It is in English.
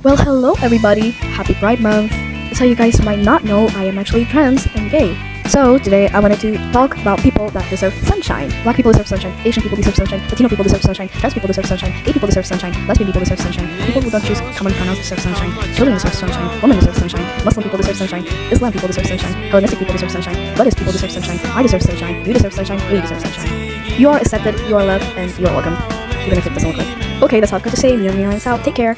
Well, hello everybody! Happy Pride Month! So you guys might not know, I am actually trans and gay. So today I wanted to talk about people that deserve sunshine. Black people deserve sunshine, Asian people deserve sunshine, Latino people deserve sunshine, trans people deserve sunshine, gay people deserve sunshine, lesbian people deserve sunshine, people who don't choose common pronouns deserve sunshine, children deserve sunshine, women deserve sunshine, Muslim people deserve sunshine, Islam people deserve sunshine, Hellenistic people deserve sunshine, Buddhist people deserve sunshine, I deserve sunshine, you deserve sunshine, we deserve sunshine. You are accepted, you are loved, and you are welcome, even if it doesn't look like. Okay, that's all I've got to say. Meow meow, out. Take care.